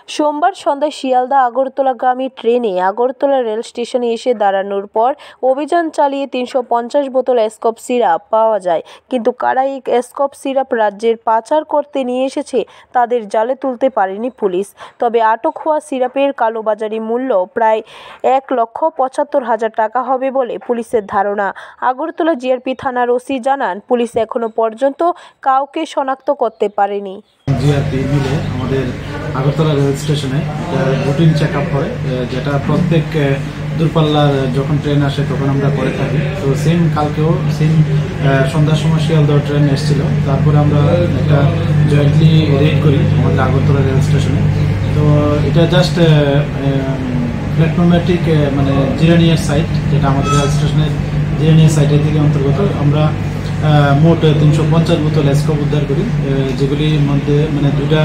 সোমবার সন্ধ্যায় শিয়ালদা আগরতলাগামী ট্রেনে আগরতলা রেল স্টেশনে এসে দাঁড়ানোর পর অভিযান চালিয়ে ৩৫০ বোতল স্কপ সিরাপ পাওয়া যায়। কিন্তু কারা এই স্কপ সিরাপ রাজ্যের পাচার করতে নিয়ে এসেছে তাদের জালে তুলতে পারেনি পুলিশ। তবে আটক হওয়া সিরাপের কালোবাজারি মূল্য প্রায় ১,৭৫,০০০ টাকা হবে বলে পুলিশের ধারণা। আগরতলা জিআরপি থানার ওসি জানান, পুলিশ এখনো পর্যন্ত কাউকে শনাক্ত করতে পারেনি। জিআরপি মিলে আমাদের আগরতলা রেল স্টেশনে রুটিন চেক আপ হয়, যেটা প্রত্যেক দূরপাল্লার যখন ট্রেন আসে তখন আমরা করে থাকি। তো সেম কালকেও সেম সন্ধ্যার সময় শিয়ালদহ ট্রেন এসেছিল, তারপরে আমরা একটা জয়েন্টলি রেড করি আমাদের আগরতলা রেল স্টেশনে। তো এটা জাস্ট প্ল্যাটফর্মের ঠিক মানে জিরানিয়ার সাইট, যেটা আমাদের রেল স্টেশনের জিরানিয়ার সাইটের দিকে অন্তর্গত। আমরা মোট ৩৫০ বোতল স্কপ উদ্ধার করি, যেগুলির মধ্যে মানে দুটা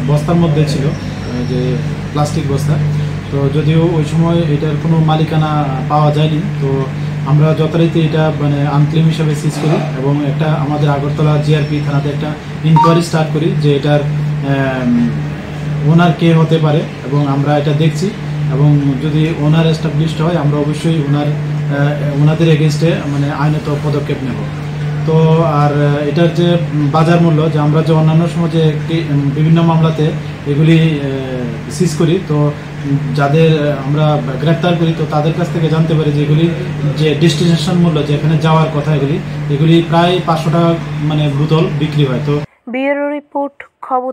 বস্তার মধ্যে ছিল, যে প্লাস্টিক বস্তা। তো যদিও ওই সময় এটার কোনো মালিকানা পাওয়া যায়নি, তো আমরা যথারীতি এটা মানে আনক্লেম হিসাবে সিজ করি এবং একটা আমাদের আগরতলা জিআরপি থানাতে একটা ইনকোয়ারি স্টার্ট করি যে এটার ওনার কে হতে পারে, এবং আমরা এটা দেখছি এবং যদি ওনার এস্টাবলিশড হয় আমরা অবশ্যই ওনাদের এগেনস্টে মানে আইনত পদক্ষেপ নেব। তো আর এটার যে বাজার মূল্য, যে আমরা যে অন্যান্য সময় যে বিভিন্ন মামলাতে এগুলি সিজ করি, তো যাদের আমরা গ্রেপ্তার করি তো তাদের কাছ থেকে জানতে পারি যে এগুলি যে ডেস্টিনেশন মূল্য, যেখানে যাওয়ার কথা এগুলি প্রায় ৫০০ টাকা মানে বোতল বিক্রি হয়। তো ব্যুরো রিপোর্ট, খবর।